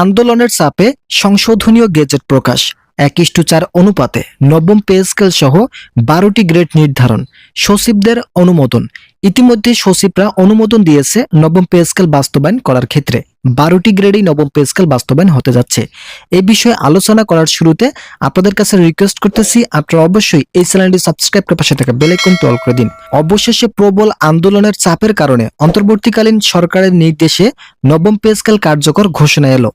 আন্দোলনের চাপে সংশোধনীয় গেজেট প্রকাশ 1:4 অনুপাতে নবম পে স্কেল সহ 12টি গ্রেড নির্ধারণ, সচিবদের অনুমোদন। ইতিমধ্যে সচিবরা অনুমোদন দিয়েছে নবম পে স্কেল বাস্তবায়ন করার ক্ষেত্রে 12টি গ্রেডেই নবম পে স্কেল বাস্তবায়ন হতে যাচ্ছে। এই বিষয়ে আলোচনা করার শুরুতে আপনাদের কাছে রিকোয়েস্ট করতেছি, আপনারা অবশ্যই এই চ্যানেলটি সাবস্ক্রাইব করে পাশে থাকা বেল আইকনটি অল করে দিন। অবশেষে প্রবল আন্দোলনের চাপের কারণে অন্তর্বর্তীকালীন সরকারের নির্দেশে নবম পে স্কেল কার্যকর ঘোষণা এলো।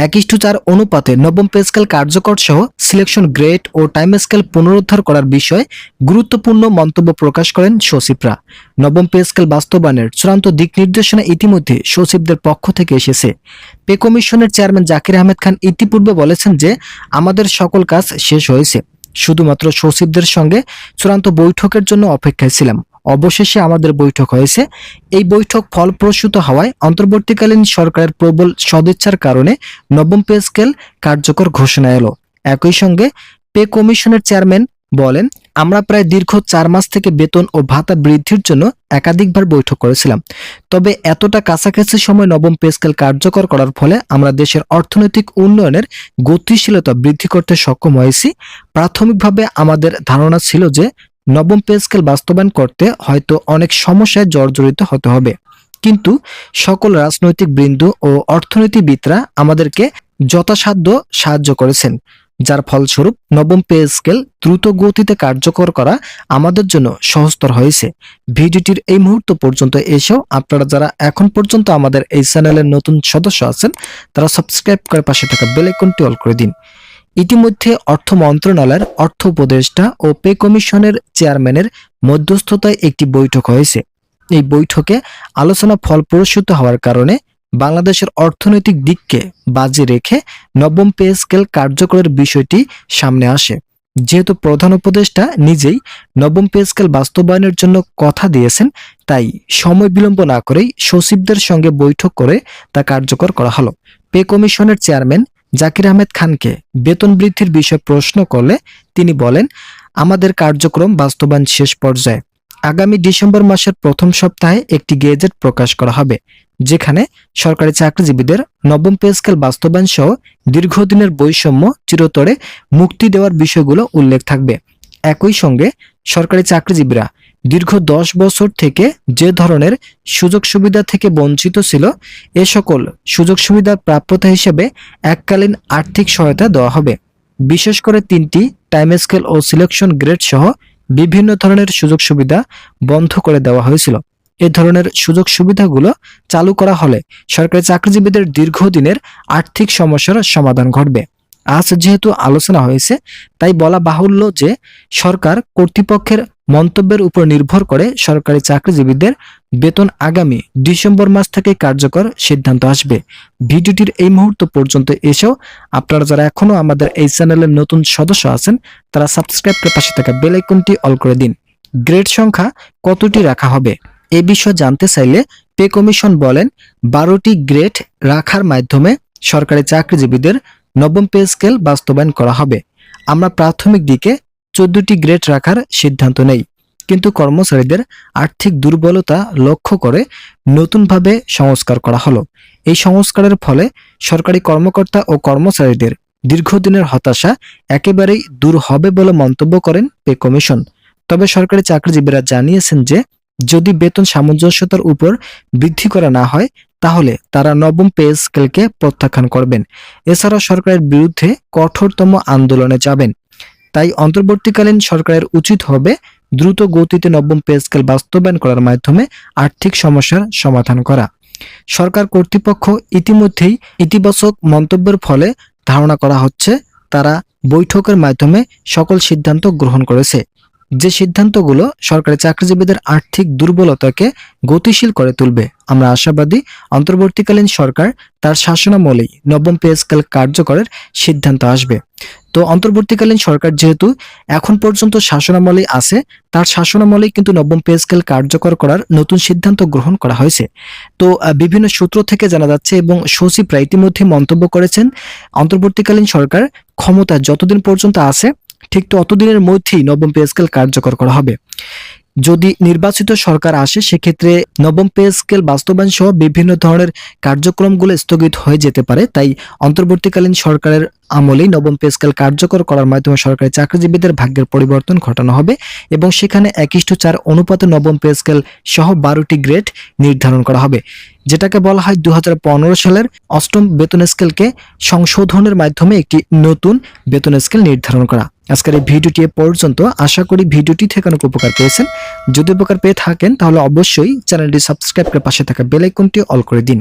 1:4 অনুপাতে নবম পে স্কেল কার্যকর সহ সিলেকশন গ্রেড ও টাইম স্কেল পুনরুদ্ধার করার বিষয়ে গুরুত্বপূর্ণ মন্তব্য প্রকাশ করেন সচিবরা। নবম পে স্কেল বাস্তবায়নের চূড়ান্ত দিক নির্দেশনা ইতিমধ্যে সচিবদের পক্ষ থেকে এসেছে। পে কমিশনের চেয়ারম্যান জাকির আহমেদ খান ইতিপূর্বে বলেছেন যে আমাদের সকল কাজ শেষ হয়েছে, শুধুমাত্র সচিবদের সঙ্গে চূড়ান্ত বৈঠকের জন্য অপেক্ষায় ছিলাম। অবশেষে আমাদের বৈঠক হয়েছে। এই বৈঠক ফলপ্রসূ হওয়ায় অন্তর্বর্তীকালীন সরকারের প্রবল সদিচ্ছার কারণে নবম পে স্কেল কার্যকর ঘোষণা এলো। একই সঙ্গে পে কমিশনের চেয়ারম্যান বলেন, আমরা প্রায় দীর্ঘ 4 মাস থেকে বেতন ও ভাতা বৃদ্ধির জন্য একাধিকবার বৈঠক করেছিলাম। তবে এতটা কাছাকাছি সময় নবম পে স্কেল কার্যকর করার ফলে আমরা দেশের অর্থনৈতিক উন্নয়নের গতিশীলতা বৃদ্ধি করতে সক্ষম হয়েছি। প্রাথমিকভাবে আমাদের ধারণা ছিল যে নবম পে স্কেল বাস্তবায়ন করতে হয়তো অনেক সমস্যায় জর্জরিত হতে হবে, কিন্তু সকল রাজনৈতিক বৃন্দ ও অর্থনীতিবিদরা আমাদেরকে যথাসাধ্য সাহায্য করেছেন, যার ফলস্বরূপ নবম পে স্কেল দ্রুত গতিতে কার্যকর করা আমাদের জন্য সহজতর হয়েছে। ভিডিওটির এই মুহূর্ত পর্যন্ত এসেও আপনারা যারা এখন পর্যন্ত আমাদের এই চ্যানেলের নতুন সদস্য আছেন তারা সাবস্ক্রাইব করে পাশে থাকা বেল আইকনটি অল করে দিন। ইতিমধ্যে অর্থ মন্ত্রণালয়ের অর্থ উপদেষ্টা ও পে কমিশনের চেয়ারম্যানের মধ্যস্থতায় একটি বৈঠক হয়েছে। এই বৈঠকে আলোচনা ফলপ্রসূ হওয়ার কারণে বাংলাদেশের অর্থনৈতিক দিককে বাজে রেখে নবম পে স্কেল কার্যকরের বিষয়টি সামনে আসে। যেহেতু প্রধান উপদেষ্টা নিজেই নবম পে স্কেল বাস্তবায়নের জন্য কথা দিয়েছেন, তাই সময় বিলম্ব না করেই সচিবদের সঙ্গে বৈঠক করে তা কার্যকর করা হলো। পে কমিশনের চেয়ারম্যান জাকির আহমেদ খানকে বেতন বৃদ্ধির বিষয়ে প্রশ্ন করলে তিনি বলেন, আমাদের কার্যক্রম বাস্তবায়ন শেষ পর্যায়ে। আগামী ডিসেম্বর মাসের প্রথম সপ্তাহে একটি গেজেট প্রকাশ করা হবে, যেখানে সরকারি চাকরিজীবীদের নবম পে স্কেল বাস্তবায়ন সহ দীর্ঘদিনের বৈষম্য চিরতরে মুক্তি দেওয়ার বিষয়গুলো উল্লেখ থাকবে। একই সঙ্গে সরকারি চাকরিজীবীরা দীর্ঘ 10 বছর থেকে যে ধরনের সুযোগ সুবিধা থেকে বঞ্চিত ছিল, এ সকল সুযোগ সুবিধার প্রাপ্যতা হিসেবে এককালীন আর্থিক সহায়তা দেওয়া হবে। বিশেষ করে 3টি টাইম স্কেল ও সিলেকশন গ্রেড সহ বিভিন্ন ধরনের সুযোগ সুবিধা বন্ধ করে দেওয়া হয়েছিল। এ ধরনের সুযোগ সুবিধাগুলো চালু করা হলে সরকারি চাকরিজীবীদের দীর্ঘদিনের আর্থিক সমস্যার সমাধান ঘটবে। আজ যেহেতু আলোচনা হয়েছে, তাই বলা বাহুল্য যে সরকার কর্তৃপক্ষের মন্তব্যের উপর নির্ভর করে সরকারি চাকরিজীবীদের বেতন আগামী ডিসেম্বর মাস থেকে কার্যকর সিদ্ধান্ত আসবে। ভিডিওটির এই মুহূর্ত পর্যন্ত এসেও আপনারা যারা এখনো আমাদের এই চ্যানেলের নতুন সদস্য আছেন তারা সাবস্ক্রাইব করে পাশে থাকা বেল আইকনটি অল করে দিন। গ্রেড সংখ্যা কতটি রাখা হবে এ বিষয়ে জানতে চাইলে পে কমিশন বলেন, 12টি গ্রেড রাখার মাধ্যমে সরকারি চাকরিজীবীদের নবম পে স্কেল বাস্তবায়ন করা হবে। আমরা প্রাথমিক দিকে 14টি গ্রেড রাখার সিদ্ধান্ত নেই, কিন্তু কর্মচারীদের আর্থিক দুর্বলতা লক্ষ্য করে নতুনভাবে সংস্কার করা হলো। এই সংস্কারের ফলে সরকারি কর্মকর্তা ও কর্মচারীদের দীর্ঘদিনের হতাশা একেবারেই দূর হবে বলে মন্তব্য করেন পে কমিশন। তবে সরকারি চাকরিজীবীরা জানিয়েছেন যে যদি বেতন সামঞ্জস্যতার উপর বৃদ্ধি করা না হয় তাহলে তারা নবম পে স্কেলকে প্রত্যাখ্যান করবেন। এছাড়া সরকারের বিরুদ্ধে কঠোরতম আন্দোলনে যাবেন। তাই অন্তর্বর্তীকালীন সরকারের উচিত হবে দ্রুত গতিতে নবম পে স্কেল বাস্তবায়ন করার মাধ্যমে আর্থিক সমস্যার সমাধান করা। সরকার কর্তৃপক্ষ ইতিমধ্যেই ইতিবাচক মন্তব্যের ফলে ধারণা করা হচ্ছে তারা বৈঠকের মাধ্যমে সকল সিদ্ধান্ত গ্রহণ করেছে, যে সিদ্ধান্তগুলো সরকারি চাকরিজীবীদের আর্থিক দুর্বলতাকে গতিশীল করে তুলবে। আমরা আশাবাদী অন্তর্বর্তীকালীন সরকার তার শাসনামলেই নবম পে স্কেল কার্যকরের সিদ্ধান্ত আসবে। তো অন্তর্বর্তীকালীন সরকার যেহেতু এখন পর্যন্ত শাসনামলেই আছে, তার শাসনামলেই কিন্তু নবম পে স্কেল কার্যকর করার নতুন সিদ্ধান্ত গ্রহণ করা হয়েছে। তো বিভিন্ন সূত্র থেকে জানা যাচ্ছে এবং সচিবরা ইতিমধ্যে মন্তব্য করেছেন, অন্তর্বর্তীকালীন সরকার ক্ষমতা যতদিন পর্যন্ত আছে ঠিক ততদিনের মধ্যেই নবম পে স্কেল কার্যকর করা হবে। যদি নির্বাচিত সরকার আসে সেক্ষেত্রে নবম পে স্কেল বাস্তবায়ন সহ বিভিন্ন ধরনের কার্যক্রমগুলো স্থগিত হয়ে যেতে পারে। তাই অন্তর্বর্তীকালীন সরকারের আমলেই নবম পে স্কেল কার্যকর করার মাধ্যমে সরকারি চাকরিজীবীদের ভাগ্যের পরিবর্তন ঘটানো হবে এবং সেখানে 1:4 অনুপাতে নবম পে স্কেল সহ 12টি গ্রেড নির্ধারণ করা হবে, যেটাকে বলা হয় 2015 সালের অষ্টম বেতন স্কেলকে সংশোধনের মাধ্যমে একটি নতুন বেতন স্কেল নির্ধারণ করা। আজকের এই ভিডিওটি এ পর্যন্ত। আশা করি ভিডিওটি থেকে অনেক উপকার পেয়েছেন। যদি উপকার পেয়ে থাকেন তাহলে অবশ্যই চ্যানেলটি সাবস্ক্রাইব করে পাশে থাকা বেল আইকনটি অল করে দিন।